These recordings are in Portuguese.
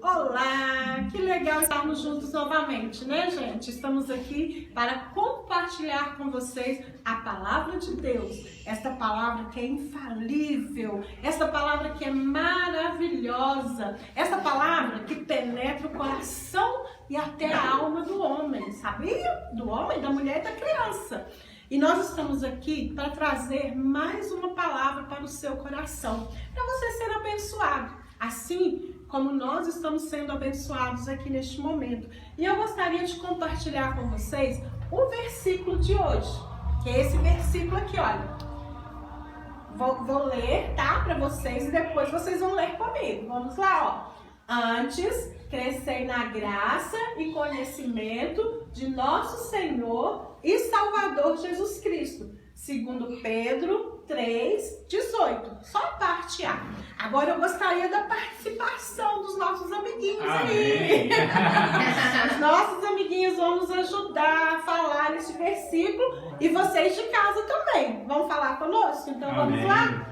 Olá, que legal estarmos juntos novamente, né, gente? Estamos aqui para compartilhar com vocês a palavra de Deus. Esta palavra que é infalível, essa palavra que é maravilhosa, essa palavra que penetra o coração e até a alma do homem, sabia? Do homem, da mulher e da criança. E nós estamos aqui para trazer mais uma palavra para o seu coração, para você ser abençoado, assim como nós estamos sendo abençoados aqui neste momento. E eu gostaria de compartilhar com vocês o versículo de hoje, que é esse versículo aqui, olha. Vou ler, tá, para vocês e depois vocês vão ler comigo. Vamos lá, ó. Antes, crescei na graça e conhecimento de nosso Senhor e Salvador Jesus Cristo. Segundo Pedro 3:18. Só a parte A. Agora eu gostaria da participação dos nossos amiguinhos aí. Os nossos amiguinhos vão nos ajudar a falar esse versículo e vocês de casa também. Vão falar conosco? Então vamos lá?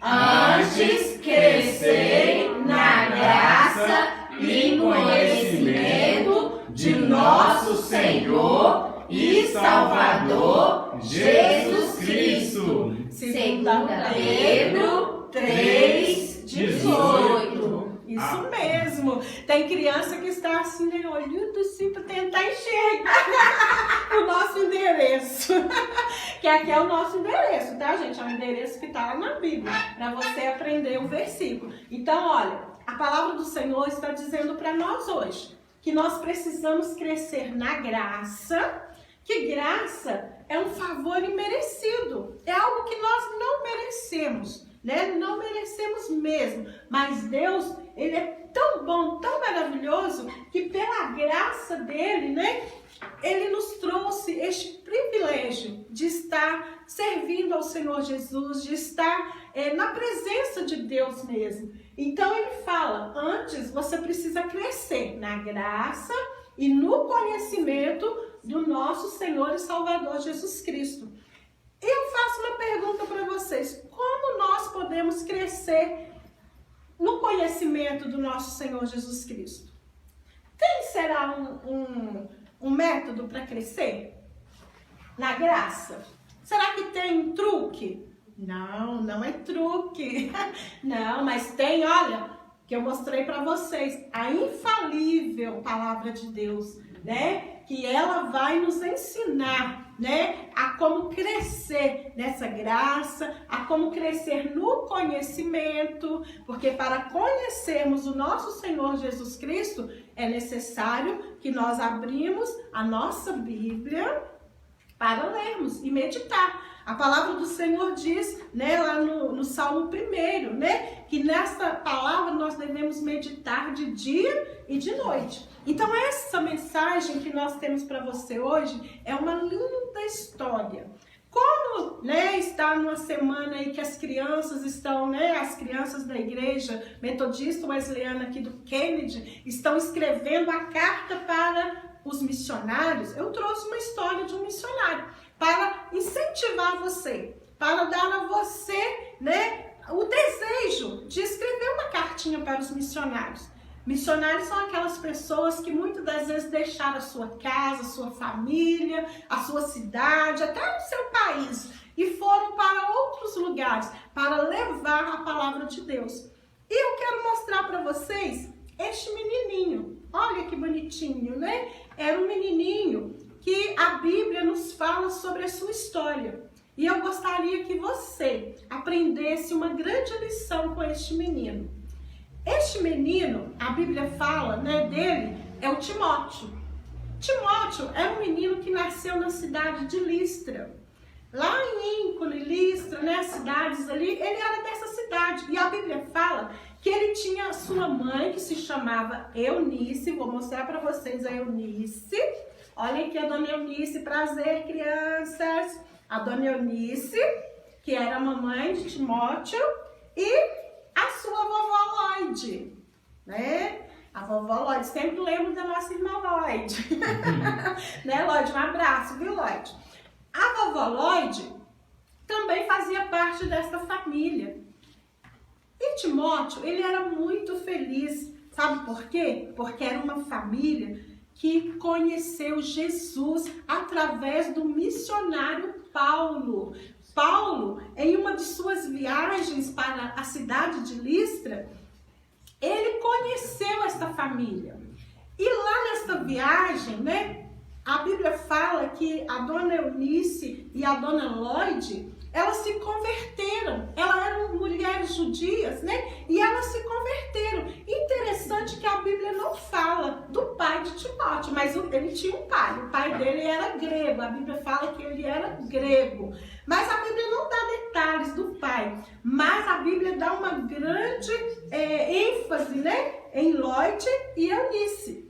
Antes crescei na graça e conhecimento de nosso Senhor e Salvador Jesus Cristo. Segunda Pedro 3:18. Isso mesmo. Tem criança que está assim, né, olhando assim para tentar enxergar o nosso endereço. Que aqui é o nosso endereço, tá, gente? É um endereço que está lá na Bíblia, para você aprender o versículo. Então, olha, a palavra do Senhor está dizendo para nós hoje que nós precisamos crescer na graça, que graça é um favor imerecido, é algo que nós não merecemos, né? Não merecemos mesmo, mas Deus, Ele é tão bom, tão maravilhoso, que pela graça dEle, né? Ele nos trouxe este privilégio de estar servindo ao Senhor Jesus, de estar na presença de Deus mesmo. Então Ele fala, antes você precisa crescer na graça e no conhecimento do nosso Senhor e Salvador Jesus Cristo. Eu faço uma pergunta para vocês, como nós podemos crescer no conhecimento do nosso Senhor Jesus Cristo? Será um método para crescer? Na graça? Será que tem um truque? Não, não é truque. Não, mas tem, olha, que eu mostrei para vocês, a infalível palavra de Deus, né? Que ela vai nos ensinar, né? A como crescer nessa graça, a como crescer no conhecimento, porque para conhecermos o nosso Senhor Jesus Cristo, é necessário que nós abrimos a nossa Bíblia para lermos e meditar. A palavra do Senhor diz, né, lá no Salmo 1, né, que nessa palavra nós devemos meditar de dia e de noite. Então essa mensagem que nós temos para você hoje é uma linda história. Como, né, está numa semana aí que as crianças estão, né, as crianças da igreja metodista wesleyana aqui do Kennedy estão escrevendo a carta para os missionários, eu trouxe uma história de um missionário para incentivar você, para dar a você, né, o desejo de escrever uma cartinha para os missionários. Missionários são aquelas pessoas que muitas das vezes deixaram a sua casa, a sua família, a sua cidade, até o seu país e foram para outros lugares para levar a palavra de Deus. E eu quero mostrar para vocês este menininho. Olha que bonitinho, né? Era um menininho que a Bíblia nos fala sobre a sua história. E eu gostaria que você aprendesse uma grande lição com este menino. Este menino, a Bíblia fala, né, dele, é o Timóteo. Timóteo é um menino que nasceu na cidade de Listra. Lá em Íncone, Listra, né, as cidades ali, ele era dessa cidade. E a Bíblia fala que ele tinha sua mãe, que se chamava Eunice. Vou mostrar para vocês a Eunice. Olha aqui a dona Eunice, prazer, crianças. A dona Eunice, que era a mamãe de Timóteo, e a sua vovó Lloyd, né? A vovó Lloyd, sempre lembro da nossa irmã Lloyd. Né, Lloyd? Um abraço, viu, Lloyd? A vovó Lloyd também fazia parte dessa família. E Timóteo, ele era muito feliz Sabe por quê? Porque era uma família que conheceu Jesus através do missionário Paulo. Paulo, em uma de suas viagens para a cidade de Listra, ele conheceu esta família. E lá nesta viagem, né, a Bíblia fala que a dona Eunice e a dona Lloyd, elas se converteram. Elas eram mulheres judias, né? E elas se converteram. Interessante que a Bíblia não fala do pai de Timóteo, mas ele tinha um pai. O pai dele era grego. A Bíblia fala que ele era grego. Mas a Bíblia não dá detalhes do pai. Mas a Bíblia dá uma grande ênfase, né, em Lloyd e Eunice.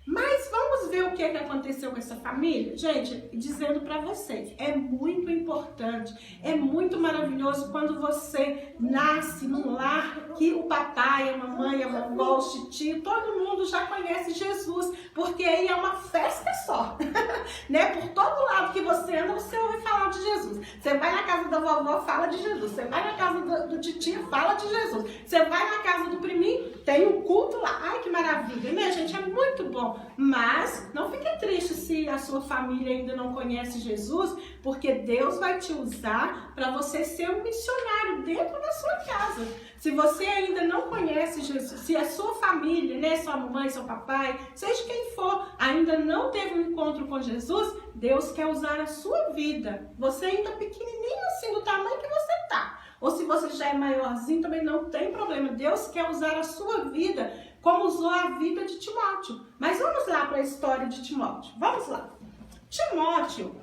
Mas vamos ver o que aconteceu com essa família? Gente, dizendo para vocês, é muito importante, é muito maravilhoso quando você nasce num lar que o papai, a mamãe, a vovó, o tio, todo mundo já conhece Jesus, porque aí é uma festa só, né? Por todo lado que você anda, você ouve falar de Jesus. Você vai na casa da vovó, fala de Jesus. Você vai na casa do tio, fala de Jesus. Você vai na casa do priminho, tem um culto lá. Ai, que maravilha, né, gente? É muito bom. Mas não fique triste se a sua família ainda não conhece Jesus, porque Deus vai te usar para você ser um missionário dentro da sua casa. Se você ainda não conhece Jesus, se a sua família, né, sua mãe, seu papai, seja quem for, ainda não teve um encontro com Jesus, Deus quer usar a sua vida. Você ainda pequenininho assim, do tamanho que você tá. Ou se você já é maiorzinho, também não tem problema. Deus quer usar a sua vida como usou a vida de Timóteo. Mas vamos lá para a história de Timóteo. Vamos lá. Timóteo,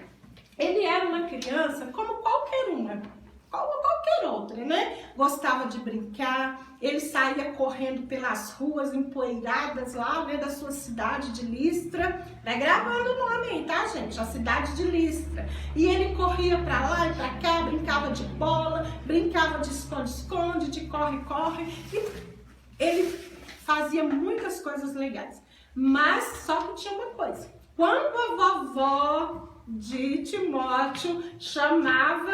ele era uma criança como qualquer uma, como qualquer outra, né? Gostava de brincar, ele saía correndo pelas ruas empoeiradas lá, né, da sua cidade de Listra. Vai gravando o nome aí, tá, gente? A cidade de Listra. E ele corria para lá e para cá, brincava de bola, brincava de esconde-esconde, de corre-corre. E ele fazia muitas coisas legais. Mas só que tinha uma coisa. Quando a vovó de Timóteo chegava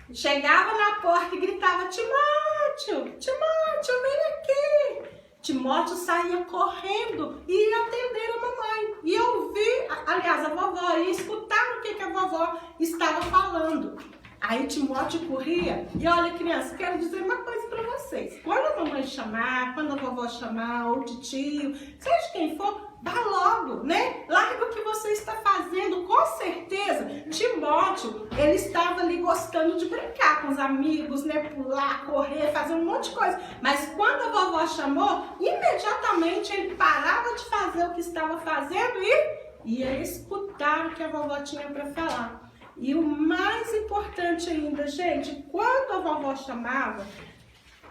na porta e gritava: Timóteo, Timóteo, vem aqui. Timóteo saía correndo e ia atender a mamãe. E ouvir, aliás, a vovó, ia escutar o que a vovó estava falando. Aí Timóteo corria. E olha, criança, quero dizer uma coisa para vocês. Quando a mamãe chamar, quando a vovó chamar, ou o tio, seja quem for, vá logo, né? Larga o que você está fazendo. Com certeza, Timóteo, ele estava ali gostando de brincar com os amigos, né? Pular, correr, fazer um monte de coisa. Mas quando a vovó chamou, imediatamente ele parava de fazer o que estava fazendo e ia escutar o que a vovó tinha para falar. E o mais importante ainda, gente, quando a vovó chamava,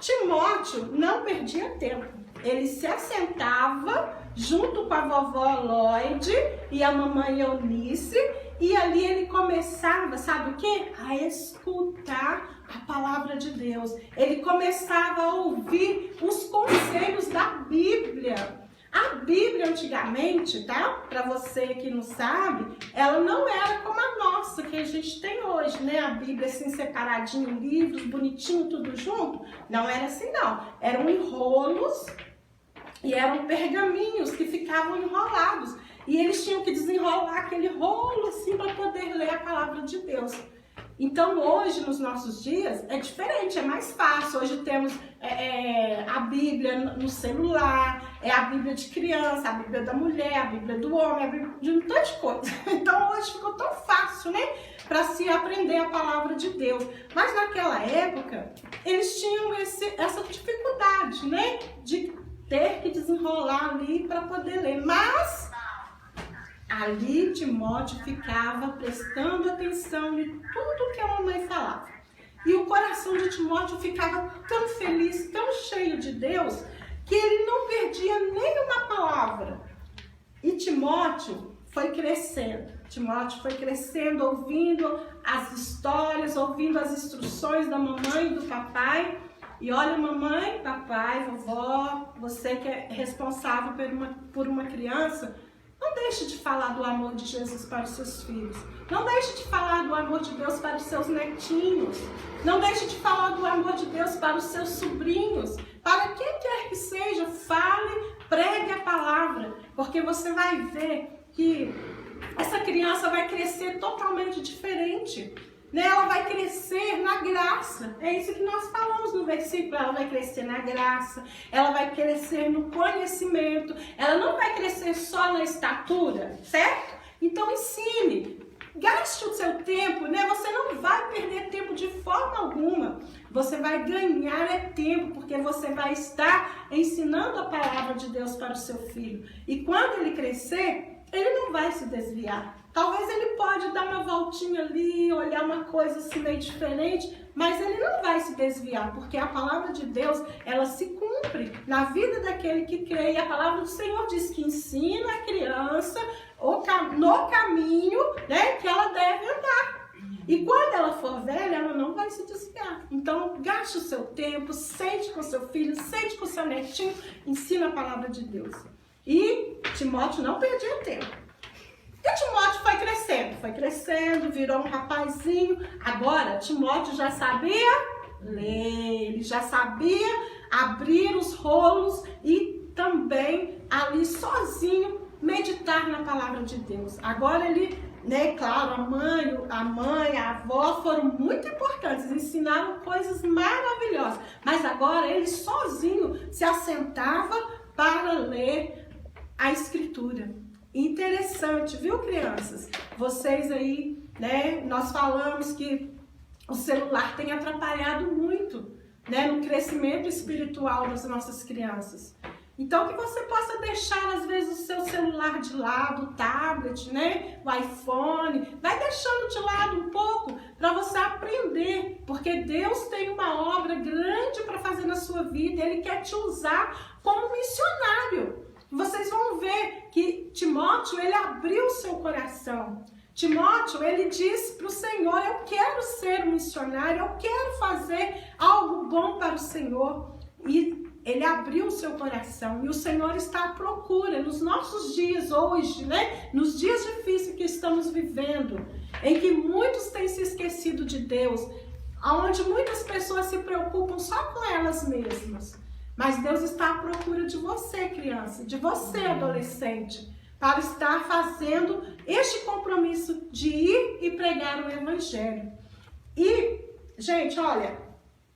Timóteo não perdia tempo. Ele se assentava junto com a vovó Lloyd e a mamãe Eunice, e ali ele começava, sabe o quê? A escutar a palavra de Deus. Ele começava a ouvir os conselhos da Bíblia. A Bíblia antigamente, tá? Para você que não sabe, ela não era como a nossa que a gente tem hoje, né? A Bíblia assim separadinha em livros, bonitinho, tudo junto. Não era assim não. Eram enrolos e eram pergaminhos que ficavam enrolados. E eles tinham que desenrolar aquele rolo assim para poder ler a palavra de Deus. Então hoje, nos nossos dias, é diferente, é mais fácil. Hoje temos a Bíblia no celular, a Bíblia de criança, a Bíblia da mulher, a Bíblia do homem, a Bíblia de um tanto de coisa. Então hoje ficou tão fácil, né, para se aprender a palavra de Deus. Mas naquela época, eles tinham essa dificuldade, né, de ter que desenrolar ali para poder ler. Mas ali Timóteo ficava prestando atenção em tudo que a mamãe falava. E o coração de Timóteo ficava tão feliz, tão cheio de Deus, que ele não perdia nenhuma palavra. E Timóteo foi crescendo. Timóteo foi crescendo, ouvindo as histórias, ouvindo as instruções da mamãe e do papai. E olha, mamãe, papai, vovó, você que é responsável por uma criança, não deixe de falar do amor de Jesus para os seus filhos. Não deixe de falar do amor de Deus para os seus netinhos. Não deixe de falar do amor de Deus para os seus sobrinhos. Para quem quer que seja, fale pregue a palavra, porque você vai ver que essa criança vai crescer totalmente diferente. Né? Ela vai crescer na graça. É isso que nós falamos no versículo. Ela vai crescer na graça, ela vai crescer no conhecimento, ela não vai crescer só na estatura, certo? Então ensine, gaste o seu tempo, né? Você não vai perder tempo de forma alguma. Você vai ganhar tempo, porque você vai estar ensinando a palavra de Deus para o seu filho. E quando ele crescer, ele não vai se desviar. Talvez ele pode dar uma voltinha ali, olhar uma coisa assim meio diferente, mas ele não vai se desviar, porque a palavra de Deus, ela se cumpre na vida daquele que crê. E a palavra do Senhor diz que ensina a criança no caminho, né, que ela deve andar. E quando ela for velha, ela não vai se desviar. Então, gaste o seu tempo, sente com seu filho, sente com seu netinho, ensina a palavra de Deus. E Timóteo não perdia tempo. E Timóteo foi crescendo, virou um rapazinho. Agora, Timóteo já sabia ler, ele já sabia abrir os rolos e também ali sozinho meditar na palavra de Deus. Agora ele, né, claro, a mãe, a avó foram muito importantes, ensinaram coisas maravilhosas. Mas agora ele sozinho se assentava para ler a Escritura. Interessante, viu, crianças? Vocês aí, né, nós falamos que o celular tem atrapalhado muito, né, no crescimento espiritual das nossas crianças. Então, que você possa deixar, às vezes, o seu celular de lado, o tablet, né, o iPhone, vai deixando de lado um pouco para você aprender, porque Deus tem uma obra grande para fazer na sua vida, Ele quer te usar como missionário. Vocês vão ver que Timóteo, ele abriu o seu coração. Timóteo, ele disse para o Senhor, eu quero ser missionário, eu quero fazer algo bom para o Senhor. E ele abriu o seu coração. E o Senhor está à procura, nos nossos dias hoje, né? Nos dias difíceis que estamos vivendo, em que muitos têm se esquecido de Deus, onde muitas pessoas se preocupam só com elas mesmas. Mas Deus está à procura de você, criança, de você, adolescente, para estar fazendo este compromisso de ir e pregar o Evangelho. E, gente, olha,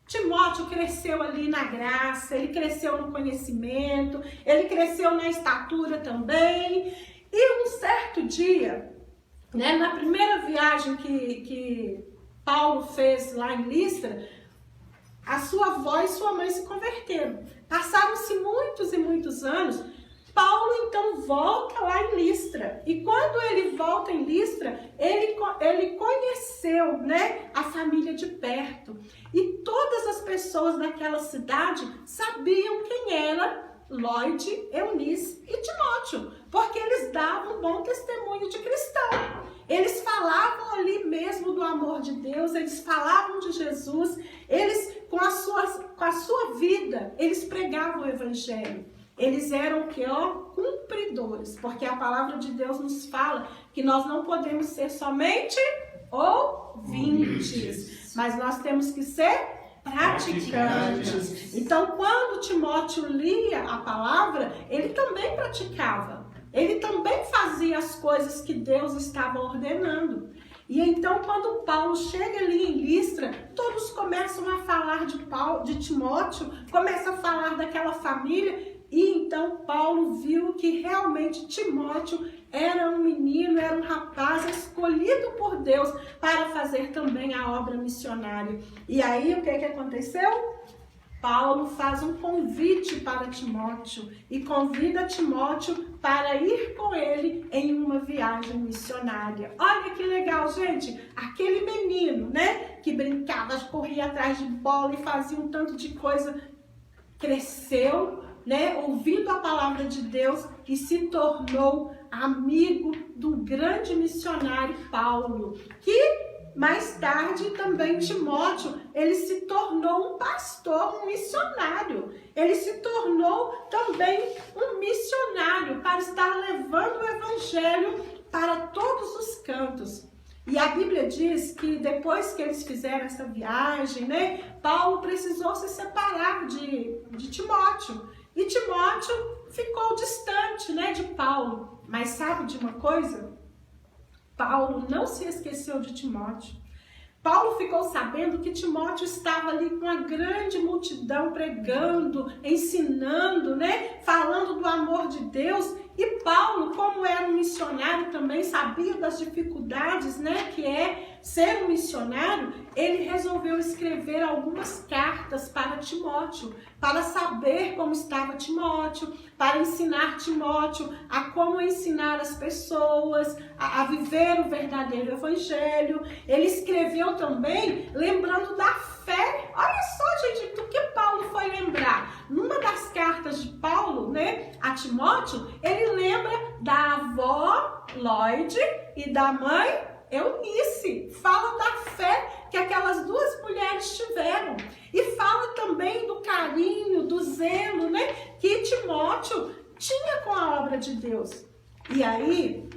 Timóteo cresceu ali na graça, ele cresceu no conhecimento, ele cresceu na estatura também. E um certo dia, né, na primeira viagem que Paulo fez lá em Listra, a sua avó e sua mãe se converteram. Passaram-se muitos e muitos anos. Paulo então volta lá em Listra. E quando ele volta em Listra, ele conheceu, né, a família de perto. E todas as pessoas daquela cidade sabiam quem era Lloyd, Eunice e Timóteo, porque eles davam um bom testemunho de cristão. Eles falavam ali mesmo do amor de Deus, eles falavam de Jesus, eles com a sua vida, eles pregavam o Evangelho. Eles eram o que? Cumpridores, porque a palavra de Deus nos fala que nós não podemos ser somente ouvintes, mas nós temos que ser praticantes. Então, quando Timóteo lia a palavra, ele também praticava. Ele também fazia as coisas que Deus estava ordenando. E então, quando Paulo chega ali em Listra, todos começam a falar de Timóteo, começam a falar daquela família. E então Paulo viu que realmente Timóteo era um menino, era um rapaz escolhido por Deus para fazer também a obra missionária. E aí o que aconteceu? Paulo faz um convite para Timóteo e convida Timóteo para ir com ele em uma viagem missionária. Olha que legal, gente! Aquele menino, né, que brincava, corria atrás de bola e fazia um tanto de coisa, cresceu, né, ouvindo a palavra de Deus e se tornou amigo do grande missionário Paulo, que mais tarde também Timóteo, ele se tornou um pastor, um missionário. Ele se tornou também um missionário para estar levando o Evangelho para todos os cantos. E a Bíblia diz que depois que eles fizeram essa viagem, né, Paulo precisou se separar de Timóteo. E Timóteo ficou distante, né, de Paulo. Mas sabe de uma coisa? Paulo não se esqueceu de Timóteo. Paulo ficou sabendo que Timóteo estava ali com uma grande multidão pregando, ensinando, né? Falando do amor de Deus. E Paulo, como era um missionário, também sabia das dificuldades, né? Que é ser um missionário. Ele resolveu escrever algumas cartas para Timóteo, para saber como estava Timóteo, para ensinar Timóteo a como ensinar as pessoas a viver o verdadeiro evangelho. Ele escreveu também lembrando da fé. Olha só, gente, do que Paulo foi lembrar. Numa das cartas de Paulo, né, a Timóteo, ele lembra da avó Lloyd e da mãe Eunice. Fala da fé que aquelas duas mulheres tiveram. E fala também do carinho, do zelo, né, que Timóteo tinha com a obra de Deus. E aí,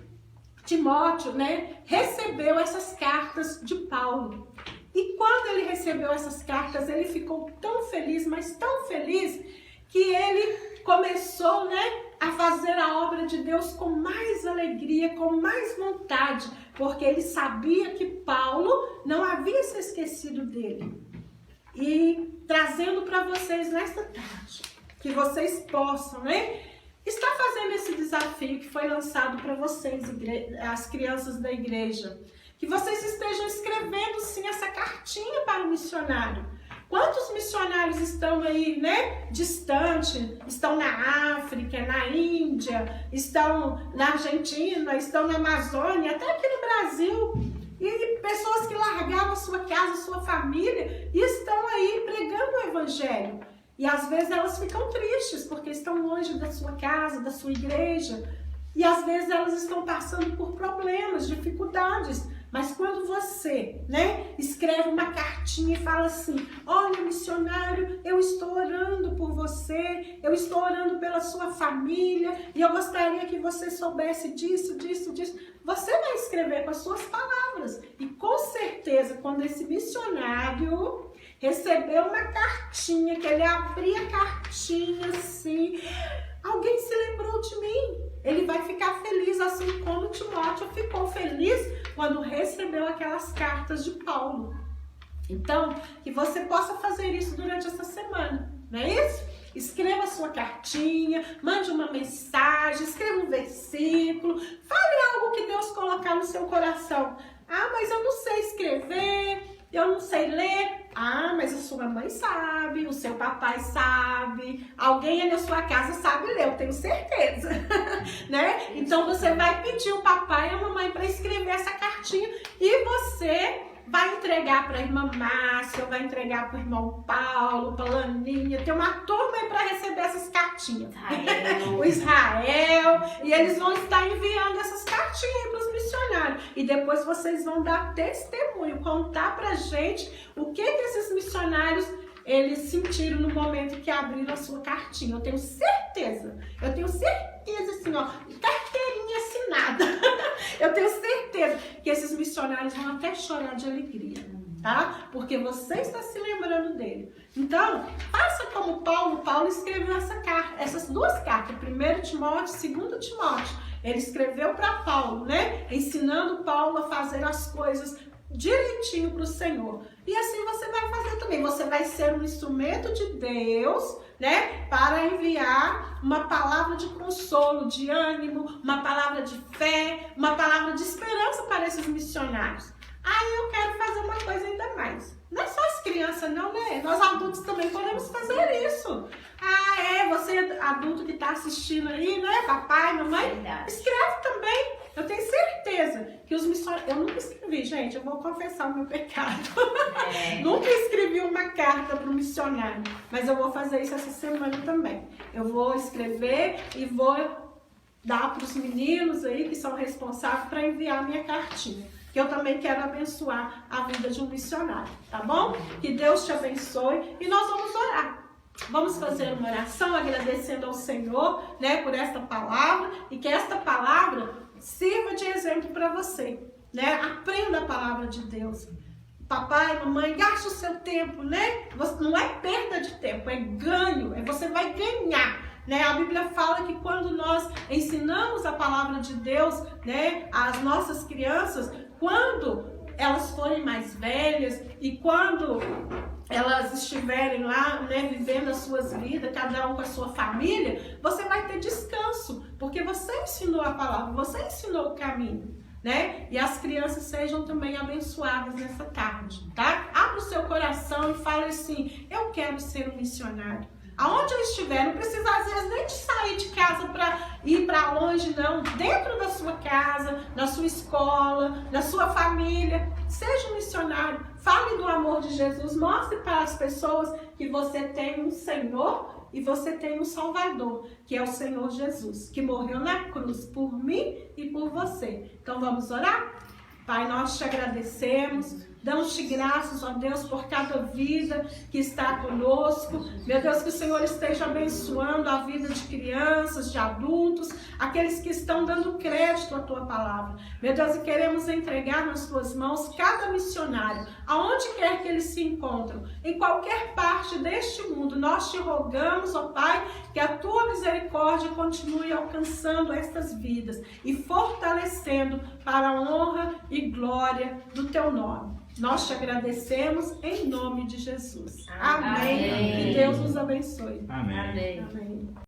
Timóteo, né, recebeu essas cartas de Paulo. E quando ele recebeu essas cartas, ele ficou tão feliz, mas tão feliz, que ele começou, né, a fazer a obra de Deus com mais alegria, com mais vontade, porque ele sabia que Paulo não havia se esquecido dele. E trazendo para vocês nesta tarde, que vocês possam, né, estar fazendo esse desafio que foi lançado para vocês, as crianças da igreja. Que vocês estejam escrevendo, sim, essa cartinha para o missionário. Quantos missionários estão aí, né, distante? Estão na África, na Índia, estão na Argentina, estão na Amazônia, até aqui no Brasil. E pessoas que largaram sua casa, sua família e estão aí pregando o evangelho. E às vezes elas ficam tristes porque estão longe da sua casa, da sua igreja. E às vezes elas estão passando por problemas, dificuldades. Mas quando você, né, escreve uma cartinha e fala assim: olha, missionário, eu estou orando por você, eu estou orando pela sua família e eu gostaria que você soubesse disso, disso, disso. Você vai escrever com as suas palavras. E com certeza, quando esse missionário recebeu uma cartinha, que ele abria a cartinha assim, alguém se lembrou de mim. Ele vai ficar feliz, assim como Timóteo ficou feliz quando recebeu aquelas cartas de Paulo. Então, que você possa fazer isso durante essa semana, não é isso? Escreva a sua cartinha, mande uma mensagem, escreva um versículo, fale algo que Deus colocar no seu coração. Ah, mas eu não sei escrever, eu não sei ler. Ah, mas a sua mãe sabe, o seu papai sabe, alguém aí na sua casa sabe ler, eu tenho certeza, né? Então você vai pedir o papai e a mamãe para escrever essa cartinha e você vai entregar para a irmã Márcia, vai entregar para o irmão Paulo, para a Laninha, tem uma turma aí para receber essas cartinhas. O Israel, e eles vão estar enviando essas cartinhas aí para os missionários. E depois vocês vão dar testemunho, contar pra gente o que esses missionários eles sentiram no momento que abriram a sua cartinha. Eu tenho certeza assim, ó, carteirinha assinada. Eu tenho certeza que esses missionários vão até chorar de alegria, tá? Porque você está se lembrando dele. Então, faça como Paulo. Paulo escreveu essas duas cartas, 1 Timóteo, 2 Timóteo. Ele escreveu para Paulo, né? Ensinando Paulo a fazer as coisas direitinho para o Senhor. E assim você vai fazer também. Você vai ser um instrumento de Deus, né? Para enviar uma palavra de consolo, de ânimo, uma palavra de fé, uma palavra de esperança para esses missionários. Aí eu quero fazer uma coisa ainda mais. Não é só as crianças não, né? Nós adultos também podemos fazer isso. Ah, você adulto que está assistindo aí, né? Papai, mamãe, escreve também. Eu tenho certeza que os missionários... Eu nunca escrevi, gente, eu vou confessar o meu pecado. Nunca escrevi uma carta para o missionário, mas eu vou fazer isso essa semana também. Eu vou escrever e vou dar para os meninos aí que são responsáveis para enviar a minha cartinha. Que eu também quero abençoar a vida de um missionário, tá bom? Que Deus te abençoe e nós vamos orar. Vamos fazer uma oração agradecendo ao Senhor, né, por esta palavra e que esta palavra sirva de exemplo para você, né? Aprenda a palavra de Deus. Papai, mamãe, gaste o seu tempo, né? Não é perda de tempo, é ganho, você vai ganhar né? A Bíblia fala que quando nós ensinamos a palavra de Deus, né, às nossas crianças, quando elas forem mais velhas e quando elas estiverem lá, né, vivendo as suas vidas, cada um com a sua família, você vai ter descanso, porque você ensinou a palavra, você ensinou o caminho, né? E as crianças sejam também abençoadas nessa tarde, tá? Abra o seu coração e fale assim: eu quero ser um missionário. Aonde eu estiver, não precisa às vezes nem de sair de casa para ir para longe, não. Dentro da sua casa, na sua escola, na sua família, seja um missionário. Fale do amor de Jesus, mostre para as pessoas que você tem um Senhor e você tem um Salvador, que é o Senhor Jesus, que morreu na cruz por mim e por você. Então vamos orar? Pai, nós te agradecemos, damos-te graças, ó Deus, por cada vida que está conosco. Meu Deus, que o Senhor esteja abençoando a vida de crianças, de adultos, aqueles que estão dando crédito à tua palavra. Meu Deus, e queremos entregar nas tuas mãos cada missionário, aonde quer que eles se encontram, em qualquer parte deste mundo. Nós te rogamos, ó Pai, que a tua misericórdia continue alcançando estas vidas e fortalecendo para a honra e glória do teu nome. Nós te agradecemos em nome de Jesus. Amém. Amém. E Deus nos abençoe. Amém. Amém. Amém.